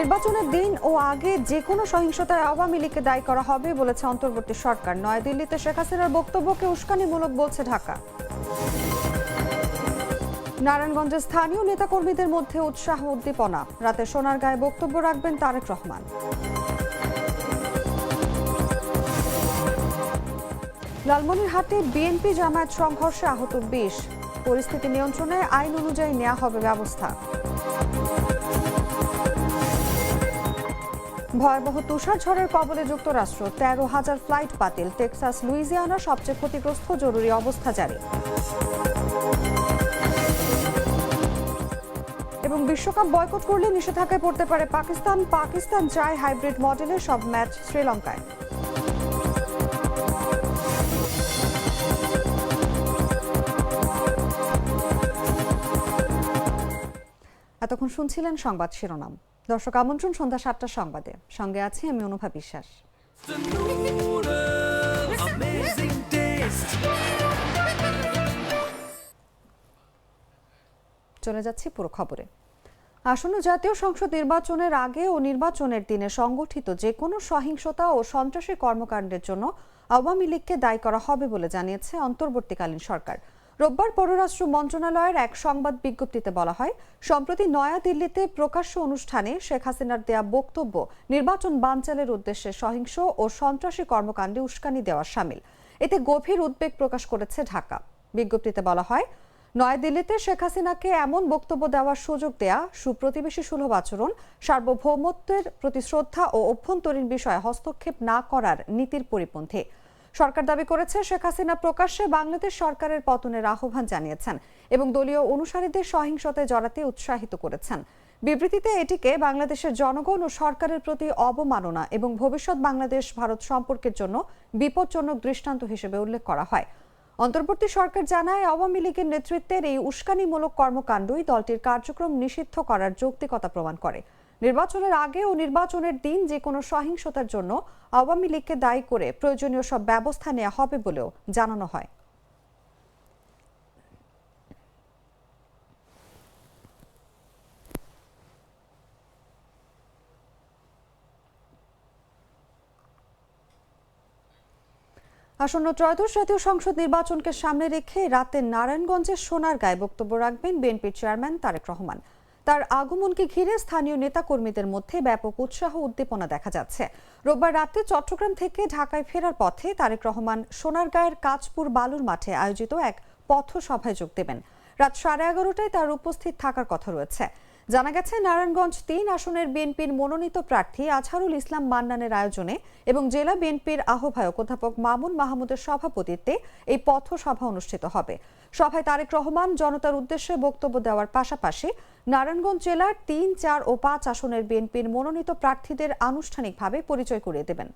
নির্বাচনের দিন ও আগে যে কোনো সহিংসতায় আওয়ামী লীগকে দায়ী করা হবে বলেছে অন্তর্বর্তী সরকার। নয়াদিল্লিতে শেখ হাসিনার বক্তব্যকে উস্কানিমূলক বলছে ঢাকা। নারায়ণগঞ্জে স্থানীয় নেতাকর্মীদের মধ্যে উৎসাহ উদ্দীপনা। রাতে সোনারগাঁয়ে বক্তব্য রাখবেন তারেক রহমান। লালমনিরহাটে বিএনপি জামায়াত সংঘর্ষে আহত ২০। পরিস্থিতি নিয়ন্ত্রণে আইন অনুযায়ী নেওয়া হবে ব্যবস্থা। ভয়াবহ তুষার ঝড়ের কবলে যুক্তরাষ্ট্র, ১৩,০০০ ফ্লাইট বাতিল। টেক্সাস লুইজিয়ানা সবচেয়ে ক্ষতিগ্রস্ত, জরুরি অবস্থা জারি। এবং বিশ্বকাপ বয়কট করলে নিষেধাজ্ঞায় পড়তে পারে পাকিস্তান। পাকিস্তান চায় হাইব্রিড মডেলের সব ম্যাচ শ্রীলঙ্কায়। এতক্ষণ শুনছিলেন সংবাদ শিরোনাম। দর্শক, আমন্ত্রণ সন্ধ্যা ৭টার সংবাদে। সঙ্গে আছি আমি অনুভা বিশ্বাস। চলে যাচ্ছি পুরো খবরে। আসন্ন জাতীয় সংসদ নির্বাচনের আগে ও নির্বাচনের দিনে সংগঠিত যে কোনো সহিংসতা ও সন্ত্রাসী কর্মকাণ্ডের জন্য আওয়ামী লীগকে দায়ী করা হবে বলে জানিয়েছে অন্তর্বর্তীকালীন সরকার। রোববার পররাষ্ট্র মন্ত্রণালয়ের এক সংবাদ বিজ্ঞপ্তিতে বলা হয়, সম্প্রতি নয়াদিল্লিতে প্রকাশ্য অনুষ্ঠানে শেখ হাসিনার দেয়া বক্তব্য নির্বাচন বানচালের উদ্দেশ্যে সহিংস ও সন্ত্রাসী কর্মকাণ্ডে উস্কানি দেওয়া শামিল। এতে গভীর উদ্বেগ প্রকাশ করেছে ঢাকা। বিজ্ঞপ্তিতে বলা হয়, নয়াদিল্লিতে শেখ হাসিনাকে এমন বক্তব্য দেওয়ার সুযোগ দেয়া সুপ্রতিবেশী সুলভ আচরণ, সার্বভৌমত্বের প্রতি শ্রদ্ধা ও অভ্যন্তরীণ বিষয়ে হস্তক্ষেপ না করার নীতির পরিপন্থী। সরকার দাবি করেছে, শেখ হাসিনা প্রকাশ্যে বাংলাদেশ সরকারের পতনের আহ্বান জানিয়েছেন এবং দলীয় অনুসারীদের সহিংসতায় জড়াতে উৎসাহিত করেছেন। বিবৃতিতে এটিকে বাংলাদেশের জনগণ ও সরকারের প্রতি অবমাননা এবং ভবিষ্যৎ বাংলাদেশ ভারত সম্পর্কের জন্য বিপজ্জনক দৃষ্টান্ত হিসেবে উল্লেখ করা হয়। অন্তর্বর্তী সরকার জানায়, আওয়ামী লীগের নেতৃত্বের এই উস্কানিমূলক কর্মকাণ্ডই দলটির কার্যক্রম নিষিদ্ধ করার যৌক্তিকতা প্রমাণ করে। নির্বাচনের আগে ও নির্বাচনের দিন যে কোনো সহিংসতার জন্য আওয়ামী লীগকে দায়ী করে প্রয়োজনীয় সব ব্যবস্থা নেওয়া হবে বলেও জানানো হয়। আসন্ন ত্রয়োদশ জাতীয় সংসদ নির্বাচনকে সামনে রেখে রাতে নারায়ণগঞ্জের সোনারগাঁয়ে বক্তব্য রাখবেন বিএনপির চেয়ারম্যান তারেক রহমান। তার আগমনকে ঘিরে স্থানীয় নেতাকর্মীদের মধ্যে ব্যাপক উৎসাহ উদ্দীপনা দেখা যাচ্ছে। রোববার রাতে চট্টগ্রাম থেকে ঢাকায় ফেরার পথে তারেক রহমান সোনারগাঁয়ের কাঁচপুর বালুর মাঠে আয়োজিত এক পথসভায় যোগ দেবেন। রাত 11:30টায় তার উপস্থিত থাকার কথা রয়েছে। জানা গেছে, নারায়ণগঞ্জ ৩ আসনের বিএনপির মনোনীত প্রার্থী আজহারুল ইসলাম মান্নানের আয়োজনে এবং জেলা বিএনপির আহ্বায়ক অধ্যাপক মামুন মাহমুদের সভাপতিত্বে এই পথসভা অনুষ্ঠিত হবে। সভায় তারেক রহমান জনতার উদ্দেশ্যে বক্তব্য দেওয়ার পাশাপাশি নারায়ণগঞ্জ জেলার ৩, ৪ ও ৫ আসনের বিএনপির মনোনীত প্রার্থীদের আনুষ্ঠানিকভাবে পরিচয় করিয়ে দেবেন।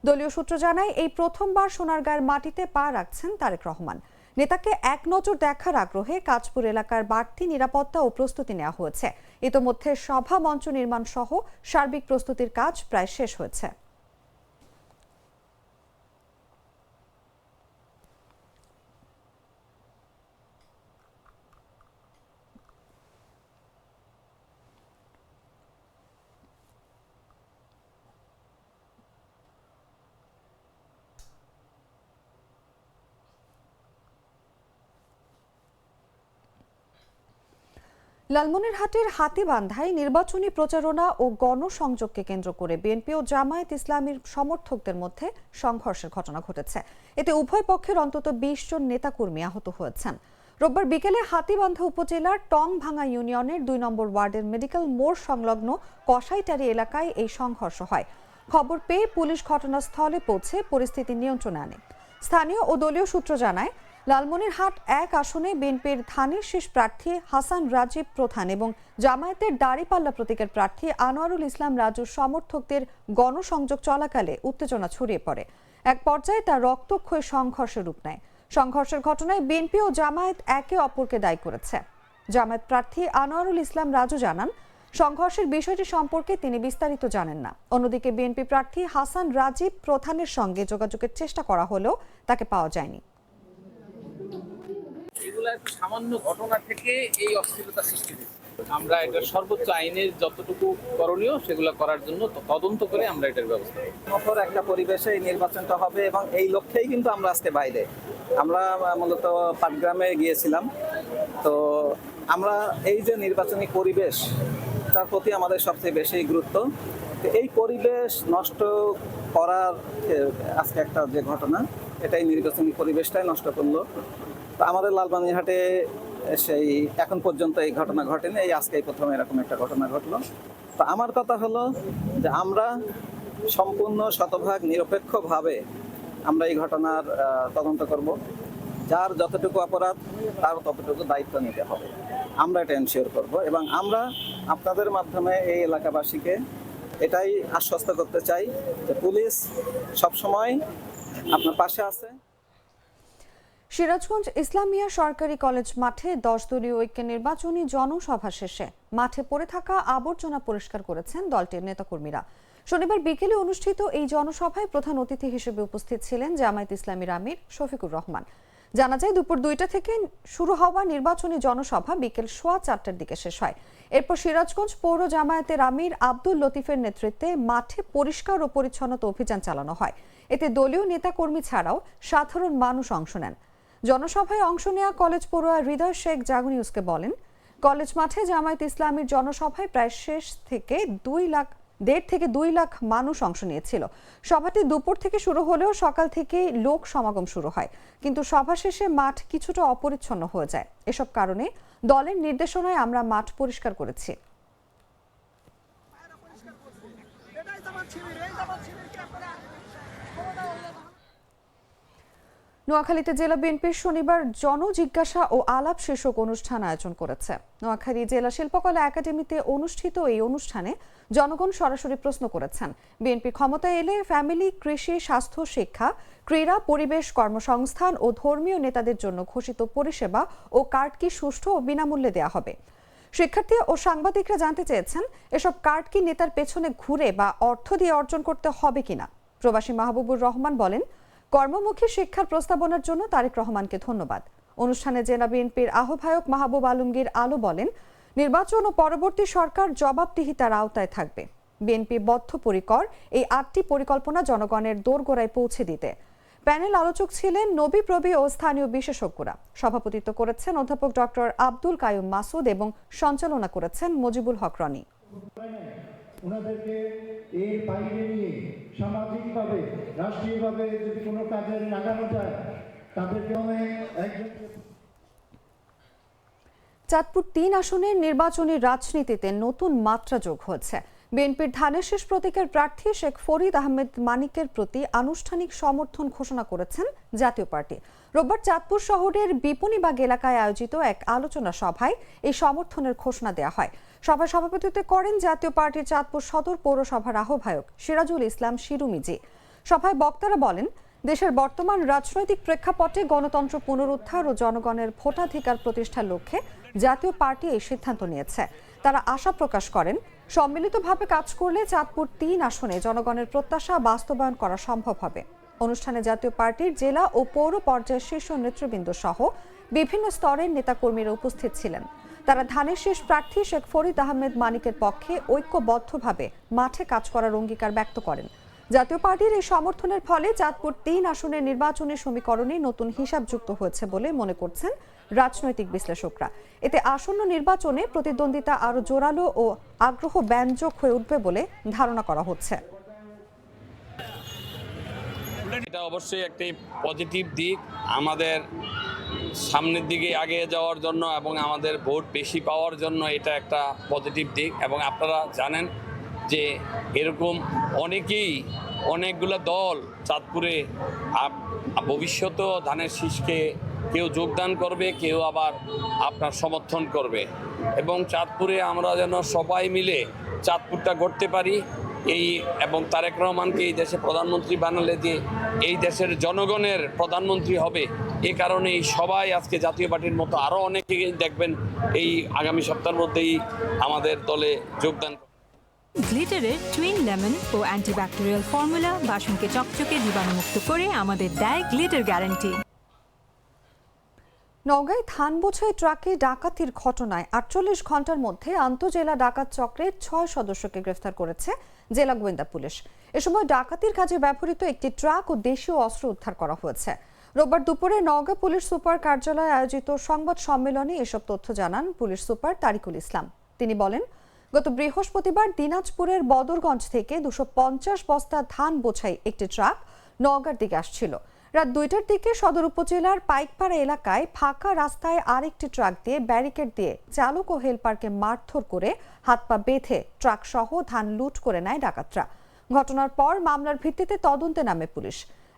দলীয় সূত্র জানায়, এই প্রথমবার সোনারগাঁয়ের মাটিতে পা রাখছেন তারেক রহমান। নেতাকে এক নজর দেখার আগ্রহে কাঁচপুর এলাকার বাড়তি নিরাপত্তা ও প্রস্তুতি নেওয়া হয়েছে। ইতোমধ্যে সভা মঞ্চ নির্মাণ সহ সার্বিক প্রস্তুতির কাজ প্রায় শেষ হয়েছে। লালমনিরহাটের হাতীবান্ধায় নির্বাচনী প্রচারণা ও গণসংযোগকে কেন্দ্র করে বিএনপি ও জামায়াত ইসলামীর সমর্থকদের মধ্যে সংঘর্ষের ঘটনা ঘটেছে। এতে উভয় পক্ষের অন্তত ২০ জন নেতাকর্মী আহত হয়েছেন। রোববার বিকেলে হাতীবান্ধা উপজেলার টংভাঙা ইউনিয়নের ২ নম্বর ওয়ার্ডের মেডিকেল মোড় সংলগ্ন কসাইটারি এলাকায় এই সংঘর্ষ হয়। খবর পেয়ে পুলিশ ঘটনাস্থলে পৌঁছে পরিস্থিতি নিয়ন্ত্রণে আনে। স্থানীয় ও দলীয় সূত্র জানায়, লালমনিরহাট ১ আসনে বিএনপির ধানের শীষ প্রার্থী হাসান রাজীব প্রধান এবং জামায়াতের দাঁড়িপাল্লা প্রতীকের প্রার্থী আনোয়ারুল ইসলাম রাজুর সমর্থকদের গণসংযোগ চলাকালে উত্তেজনা ছড়িয়ে পড়ে। এক পর্যায়ে তা রক্তক্ষয়ী সংঘর্ষের রূপ নেয়। সংঘর্ষের ঘটনায় বিএনপি ও জামায়াত একে অপরকে দায়ী করেছে। জামায়াত প্রার্থী আনোয়ারুল ইসলাম রাজু জানান, সংঘর্ষের বিষয়টি সম্পর্কে তিনি বিস্তারিত জানেন না। অন্যদিকে বিএনপি প্রার্থী হাসান রাজীব প্রধানের সঙ্গে যোগাযোগের চেষ্টা করা হলেও তাকে পাওয়া যায়নি। এগুলো একটু সামান্য ঘটনা থেকে এই অস্থিরতা সৃষ্টি হয়েছে। আমরা এটা সর্বোচ্চ আইনের যতটুকু করণীয় সেগুলো করার জন্য তদন্ত করে আমরা এটার ব্যবস্থা করব। মুখর একটা পরিবেশে এই নির্বাচনটা হবে এবং এই লক্ষ্যেই কিন্তু আমরা আজকে বাইরে আমরা মূলত পাটগ্রামে গিয়েছিলাম। তো আমরা এই যে নির্বাচনী পরিবেশ তার প্রতি আমাদের সবচেয়ে বেশি গুরুত্ব। তো এই পরিবেশ নষ্ট করার আজকে একটা যে ঘটনা, এটাই নির্বাচনী পরিবেশটাই নষ্ট করলো। তো আমাদের লালবানিরহাটে সেই এখন পর্যন্ত এই ঘটনা ঘটেনি, এই আজকেই প্রথম এরকম একটা ঘটনা ঘটলো। তো আমার কথা হলো যে আমরা সম্পূর্ণ শতভাগ নিরপেক্ষভাবে আমরা এই ঘটনার তদন্ত করব। যার যতটুকু অপরাধ তার ততটুকু দায়িত্ব নিতে হবে, আমরা এটা এনশিওর করব। এবং আমরা আপনাদের মাধ্যমে এই এলাকাবাসীকে এটাই আশ্বস্ত করতে চাই যে পুলিশ সবসময় আপনার পাশে আছে। সিরাজগঞ্জ ইসলামিয়া সরকারি কলেজ মাঠে 10 দলীয় ঐক্যের নির্বাচনী জনসভা শেষে মাঠে পড়ে থাকা আবর্জনা পরিষ্কার করেছেন দলটির নেতাকর্মীরা। শনিবার বিকেলে অনুষ্ঠিত এই জনসভায় প্রধান অতিথি হিসেবে উপস্থিত ছিলেন জামায়াত ইসলামীর আমির শফিকুর রহমান। জানা যায় দুপুর 2টা থেকে শুরু হওয়া নির্বাচনী জনসভা বিকেল 4:15টার দিকে শেষ হয়। এরপর সিরাজগঞ্জ পৌর জামায়াতের আমির আব্দুল লতিফের নেতৃত্বে মাঠে পরিষ্কার ও পরিচ্ছন্নতা অভিযান চালানো হয়। এতে দলীয় নেতাকর্মী ছাড়াও সাধারণ মানুষ অংশ নেন। জনসভায় অংশ নেওয়া কলেজ পড়ুয়া হৃদয় শেখ জাগো নিউজকে বলেন, কলেজ মাঠে জামায়াত ইসলামীর জনসভায় প্রায় শেষ থেকে 1.5 থেকে 2 লাখ মানুষ অংশ নিয়েছিল। সভাটি দুপুর থেকে শুরু হলেও সকাল থেকে লোক সমাগম শুরু হয়, কিন্তু সভা শেষে মাঠ কিছুটা অপরিচ্ছন্ন হয়ে যায়। এসব কারণে দলের নির্দেশনায় আমরা মাঠ পরিষ্কার করেছি। নোয়াখালীতে জেলা বিএনপির শনিবার জনজিজ্ঞাসা ও আলাপ শীর্ষক অনুষ্ঠান আয়োজন করেছে। নোয়াখালী জেলা শিল্পকলা একাডেমিতে অনুষ্ঠিত এই অনুষ্ঠানে জনগণ সরাসরি প্রশ্ন করেছেন, বিএনপি ক্ষমতায় এলে ফ্যামিলি, কৃষি, স্বাস্থ্য, শিক্ষা, ক্রীড়া, পরিবেশ, কর্মসংস্থান ও ধর্মীয় নেতাদের জন্য ঘোষিত পরিষেবা ও কার্ড কি সুষ্ঠু ও বিনামূল্যে দেওয়া হবে। শিক্ষার্থী ও সাংবাদিকরা জানতে চেয়েছেন, এসব কার্ড কি নেতার পেছনে ঘুরে বা অর্থ দিয়ে অর্জন করতে হবে কিনা। প্রবাসী মাহবুবুর রহমান বলেন, কর্মমুখী শিক্ষার প্রস্তাবনার জন্য তারেক রহমানকে ধন্যবাদ। অনুষ্ঠানে জেলা বিএনপির আহ্বায়ক মাহবুব আলমগীর আলো বলেন, নির্বাচন ও পরবর্তী সরকার জবাবদিহিতার আওতায় থাকবে। বিএনপি বদ্ধপরিকর এই 8টি পরিকল্পনা জনগণের দোরগোড়ায় পৌঁছে দিতে। প্যানেল আলোচক ছিলেন নবী প্রবী ও স্থানীয় বিশেষজ্ঞরা। সভাপতিত্ব করেছেন অধ্যাপক ডক্টর আব্দুল কাইয়ুম মাসুদ এবং সঞ্চালনা করেছেন মজিবুল হক রনি। ওনাদেরকে এর বাইরে নিয়ে সামাজিকভাবে, রাষ্ট্রীয়ভাবে যদি কোনো কাজে লাগানো যায় তাদেরকে চাঁদপুর 3 আসনের নির্বাচনী রাজনীতিতে নতুন মাত্রা যোগ হয়েছে। বিএনপির ধানের শীষ প্রতীকের প্রার্থী শেখ ফরিদ আহমেদ মানিকের প্রতি আনুষ্ঠানিক সমর্থন ঘোষণা করেছেন জাতীয় পার্টি। রোববার চাঁদপুর শহরের বিপণীবাগ এলাকায় আয়োজিত এক আলোচনা সভায় এই সমর্থনের ঘোষণা দেওয়া হয়। সভায় সভাপতিত্ব করেন জাতীয় পার্টির চাঁদপুর সদর পৌরসভার আহ্বায়ক সিরাজুল ইসলাম শিরুমিজি। সভায় বক্তারা বলেন, দেশের বর্তমান রাজনৈতিক প্রেক্ষাপটে গণতন্ত্র পুনরুদ্ধার ও জনগণের ভোটাধিকার প্রতিষ্ঠার লক্ষ্যে জাতীয় পার্টি এই সিদ্ধান্ত নিয়েছে। তারা আশা প্রকাশ করেন, সম্মিলিতভাবে কাজ করলে চাঁদপুর 3 আসনে জনগণের প্রত্যাশা বাস্তবায়ন করা সম্ভব হবে। অনুষ্ঠানে জাতীয় পার্টির জেলা ও পৌর পর্যায়ের শীর্ষ নেতৃবৃন্দ সহ বিভিন্ন স্তরের নেতাকর্মীরা উপস্থিত ছিলেন। তারা ধানের শীষ প্রার্থী শেখ ফরিদ আহমেদ মানিকের পক্ষে ঐক্যবদ্ধভাবে মাঠে কাজ করার অঙ্গীকার ব্যক্ত করেন। জাতীয় পার্টির এই সমর্থনের ফলে চাঁদপুর 3 আসনের নির্বাচনী সমীকরণে নতুন হিসাব যুক্ত হয়েছে বলে মনে করছেন রাজনৈতিক বিশ্লেষকরা। এতে আসন্ন নির্বাচনে প্রতিদ্বন্দ্বিতা আরও জোরালো ও আগ্রহ ব্যঞ্জক হয়ে উঠবে বলে ধারণা করা হচ্ছে। এটা অবশ্যই একটি পজিটিভ দিক আমাদের সামনের দিকে এগিয়ে যাওয়ার জন্য এবং আমাদের ভোট বেশি পাওয়ার জন্য এটা একটা পজিটিভ দিক। এবং আপনারা জানেন যে এরকম অনেকগুলো দল চাঁদপুরে ভবিষ্যতেও ধানের শীষকে কেউ যোগদান করবে, কেউ আবার আপনার সমর্থন করবে। এবং চাঁদপুরে আমরা যেন সবাই মিলে চাঁদপুরটা গড়তে পারি এবং তারেক রহমানকে এই দেশে প্রধানমন্ত্রী বানালে যে এই দেশের জনগণের প্রধানমন্ত্রী হবে, এ কারণেই সবাই আজকে জাতীয় পার্টির মতো আরও অনেকে দেখবেন এই আগামী সপ্তাহের মধ্যেই আমাদের দলে যোগদান। গ্লিটারের টুইন লেমন ও অ্যান্টিব্যাকটেরিয়াল ফর্মুলা বাসনকে চকচকে জীবাণুমুক্ত করে আমাদের দেয় গ্লিটার গ্যারান্টি। নওগাঁয় ধান বোঝাই ট্রাকে ডাকাতির ঘটনায় ৪৮ ঘন্টার মধ্যে আন্তঃজেলা ডাকাত চক্রের ৬ সদস্যকে গ্রেফতার করেছে জেলা গোয়েন্দা পুলিশ। এ সময় ডাকাতির কাজে ব্যবহৃত একটি ট্রাক ও দেশীয় অস্ত্র উদ্ধার করা হয়েছে। রোববার দুপুরে নওগাঁ পুলিশ সুপার কার্যালয়ে আয়োজিত সংবাদ সম্মেলনে এসব তথ্য জানান পুলিশ সুপার তারিকুল ইসলাম। তিনি বলেন, গত বৃহস্পতিবার দিনাজপুরের বদরগঞ্জ থেকে ২৫০ বস্তা ধান বোঝাই একটি ট্রাক নওগাঁর দিকে আসছিল। রাত ২টার দিকে সদর উপজেলার পাইকপাড়া এলাকায় ফাঁকা রাস্তায় আরেকটি ট্রাক দিয়ে ব্যারিকেড দিয়ে চালক ও হেলপারকে মারধর করে হাত পা বেঁধে ট্রাক সহ ধান লুট করে নেয় ডাকাতরা। ঘটনার পর মামলার ভিত্তিতে তদন্তে নামে পুলিশ।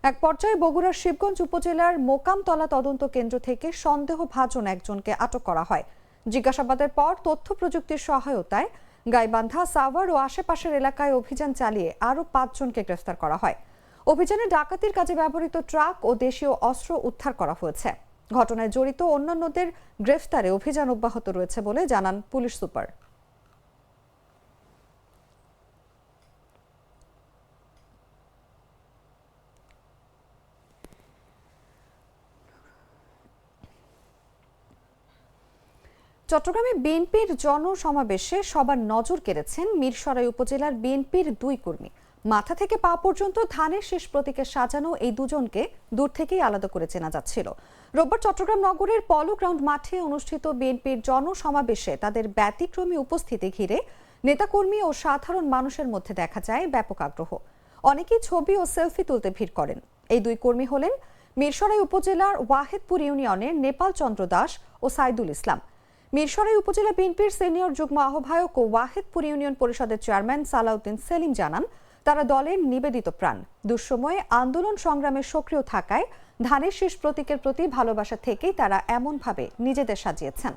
এক পর্যায়ে বগুড়ার শিবগঞ্জ উপজেলার মোকামতলা তদন্ত কেন্দ্র থেকে সন্দেহভাজন একজনকে আটক করা হয়। জিজ্ঞাসাবাদের পর তথ্য প্রযুক্তির সহায়তায় গাইবান্ধা, সাভার ও আশেপাশের এলাকায় অভিযান চালিয়ে আরও ৫ জনকে গ্রেফতার করা হয়। অভিযানে ডাকাতির কাজে ব্যবহৃত ট্রাক ও দেশীয় অস্ত্র উদ্ধার করা হয়েছে। ঘটনায় জড়িত অন্যান্যদের গ্রেফতারে অভিযান অব্যাহত রয়েছে বলে জানান পুলিশ সুপার। চট্টগ্রামে বিএনপির জনসমাবেশে সবার নজর কেড়েছেন মিরসরাই উপজেলার বিএনপির ২ কর্মী। মাথা থেকে পা পর্যন্ত ধানের শেষ প্রতীকে সাজানো এই দুজনকে দূর থেকেই আলাদা করে চেনা যাচ্ছিল। রোববার চট্টগ্রাম নগরের পলো গ্রাউন্ড মাঠে অনুষ্ঠিত বিএনপির জনসমাবেশে তাদের ব্যতিক্রমী উপস্থিতি ঘিরে নেতাকর্মী ও সাধারণ মানুষের মধ্যে দেখা যায় ব্যাপক আগ্রহ। অনেকেই ছবি ও সেলফি তুলতে ভিড় করেন। এই ২ কর্মী হলেন মিরসরাই উপজেলার ওয়াহেদপুর ইউনিয়নের নেপাল চন্দ্র দাস ও সাইদুল ইসলাম। মিরসরাই উপজেলা বিএনপির সিনিয়র যুগ্ম আহ্বায়ক ও ওয়াহেদপুর ইউনিয়ন পরিষদের চেয়ারম্যান সালাউদ্দিন সেলিম জানান, তারা দলের নিবেদিত প্রাণ। দুঃসময়ে আন্দোলন সংগ্রামে সক্রিয় থাকায় ধানের শীষ প্রতীকের প্রতি ভালোবাসা থেকেই তারা এমনভাবে নিজেদের সাজিয়েছেন।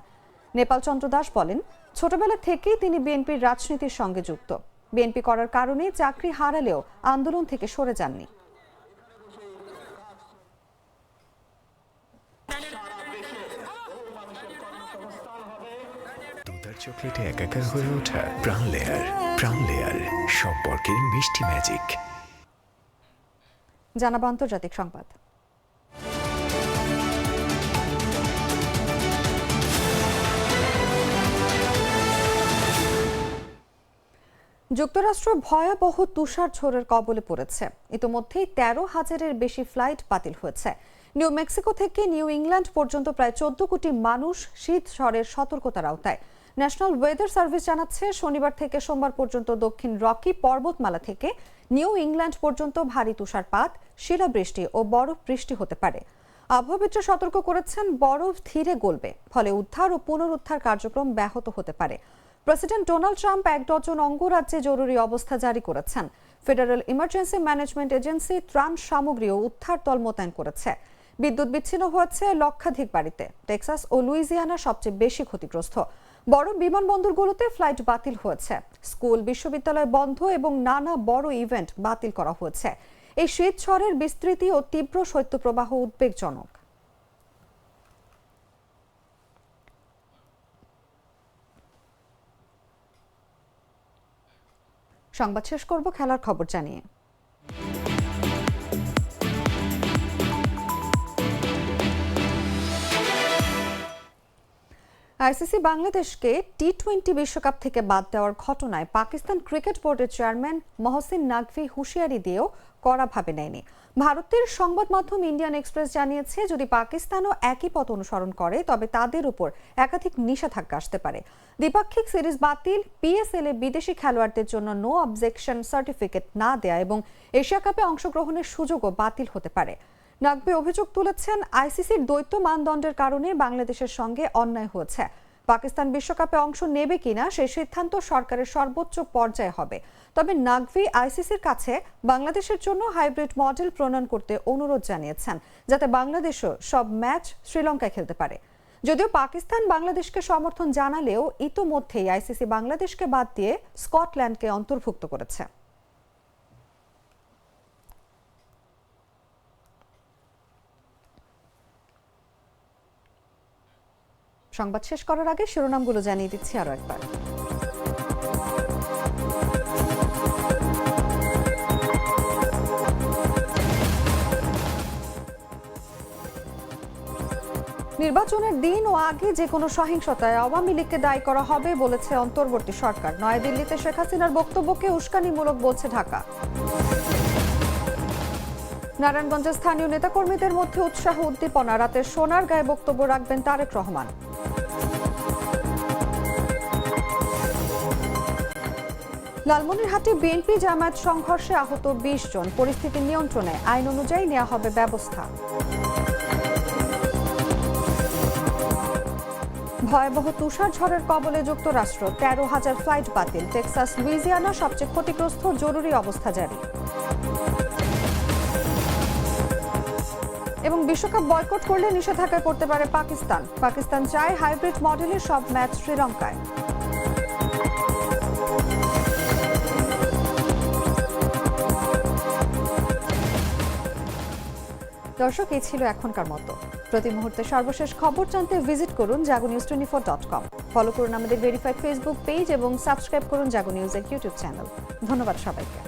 নেপাল চন্দ্র দাস বলেন, ছোটবেলা থেকেই তিনি বিএনপির রাজনীতির সঙ্গে যুক্ত। বিএনপি করার কারণে চাকরি হারালেও আন্দোলন থেকে সরে যাননি। চকলেটে একাকার হয়ে ওঠা প্রাণ লেয়ার সম্পর্কের মিষ্টি ম্যাজিক। জানাবো আন্তর্জাতিক সংবাদ। যুক্তরাষ্ট্র ভয়াবহ তুষার ঝড়ের কবলে পড়েছে। ইতোমধ্যেই ১৩,০০০-এর বেশি ফ্লাইট বাতিল হয়েছে। নিউ মেক্সিকো থেকে নিউ ইংল্যান্ড পর্যন্ত প্রায় ১৪ কোটি মানুষ শীত ঝড়ের সতর্কতার আওতায়। ন্যাশনাল ওয়েদার সার্ভিস জানাচ্ছে, শনিবার থেকে সোমবার পর্যন্ত দক্ষিণ রকি পর্বতমালা থেকে নিউ ইংল্যান্ড পর্যন্ত ভারী তুষারপাত, শিলাবৃষ্টি ও বরফ বৃষ্টি হতে পারে। আবহাওয়াবিদরা সতর্ক করেছেন, বরফ ধীরে গলবে, ফলে উদ্ধার ও পুনরুদ্ধার কার্যক্রম ব্যাহত হতে পারে। প্রেসিডেন্ট ডোনাল্ড ট্রাম্প ১ ডজন অঙ্গরাজ্যে জরুরি অবস্থা জারি করেছেন। ফেডারেল ইমার্জেন্সি ম্যানেজমেন্ট এজেন্সি ত্রাণ সামগ্রী ও উদ্ধার দল মোতায়েন করেছে। বিদ্যুৎ বিচ্ছিন্ন হয়েছে লক্ষাধিক বাড়িতে। টেক্সাস ও লুইজিয়ানা সবচেয়ে বেশি ক্ষতিগ্রস্ত। বড় বিমানবন্দরগুলোতে ফ্লাইট বাতিল হয়েছে। স্কুল, বিশ্ববিদ্যালয় বন্ধ এবং নানা বড় ইভেন্ট বাতিল করা হয়েছে। এই শীত ঝড়ের বিস্তৃতি ও তীব্র শৈত্যপ্রবাহ উদ্বেগজনক। সংবাদ শেষ করব খেলার খবর জানিয়ে। আইসিসি বাংলাদেশকে টি-20 বিশ্বকাপ থেকে বাদ দেওয়ার ঘটনায় পাকিস্তান ক্রিকেট বোর্ডের চেয়ারম্যান মহসিন নাকভি হুঁশিয়ারি দিয়েও কড়াভাবে নেয়নি। ভারতের সংবাদ মাধ্যম ইন্ডিয়ান এক্সপ্রেস জানিয়েছে, যদি পাকিস্তানও একই পথ অনুসরণ করে তবে তাদের উপর একাধিক নিষেধাজ্ঞা আসতে পারে। দ্বিপাক্ষিক সিরিজ বাতিল, পিএসএল এ বিদেশি খেলোয়াড়দের জন্য নো অবজেকশন সার্টিফিকেট না দেয়া এবং এশিয়া কাপে অংশগ্রহণের সুযোগও বাতিল হতে পারে। নাকভি অভিযোগ তুলেছেন, আইসিসির দ্বৈত মানদণ্ডের কারণে বাংলাদেশের সঙ্গে অন্যায় হয়েছে। পাকিস্তান বিশ্বকাপে অংশ নেবে কিনা সেই সিদ্ধান্ত সরকারের সর্বোচ্চ পর্যায়ে হবে। তবে নাকভি আইসিসির কাছে বাংলাদেশের জন্য হাইব্রিড মডেল প্রণয়ন করতে অনুরোধ জানিয়েছেন, যাতে বাংলাদেশও সব ম্যাচ শ্রীলঙ্কায় খেলতে পারে। যদিও পাকিস্তান বাংলাদেশকে সমর্থন জানালেও ইতোমধ্যেই আইসিসি বাংলাদেশকে বাদ দিয়ে স্কটল্যান্ডকে অন্তর্ভুক্ত করেছে। সংবাদ শেষ করার আগে শিরোনামগুলো জানিয়ে দিচ্ছি আরো একবার। নির্বাচনের দিন ও আগে যে কোনো সহিংসতায় আওয়ামী লীগকে দায়ী করা হবে বলেছে অন্তর্বর্তী সরকার। নয়াদিল্লিতে শেখ হাসিনার বক্তব্যকে উস্কানিমূলক বলছে ঢাকা। নারায়ণগঞ্জে স্থানীয় নেতাকর্মীদের মধ্যে উৎসাহ উদ্দীপনা, রাতে সোনার গায়ে বক্তব্য রাখবেন তারেক রহমান। লালমনিরহাটে বিএনপি জামায়াত সংঘর্ষে আহত 20 জন, পরিস্থিতি নিয়ন্ত্রণে, আইন অনুযায়ী নেওয়া হবে ব্যবস্থা। ভয়াবহ তুষার ঝড়ের কবলে যুক্তরাষ্ট্র, 13,000 ফ্লাইট বাতিল। টেক্সাস, লুইজিয়ানা সবচেয়ে ক্ষতিগ্রস্ত, জরুরি অবস্থা জারি। এবং বিশ্বকাপ বয়কট করলে নিষেধাজ্ঞায় পড়তে পারে পাকিস্তান। পাকিস্তান চায় হাইব্রিড মডেলের সব ম্যাচ শ্রীলঙ্কায়। দর্শক, এই ছিল এখনকার মতো। প্রতি মুহূর্তে সর্বশেষ খবর জানতে ভিজিট করুন jagonews24.com। ফলো করুন আমাদের ভেরিফাইড ফেসবুক পেজ এবং সাবস্ক্রাইব করুন জাগো নিউজের ইউটিউব চ্যানেল। ধন্যবাদ সবাইকে।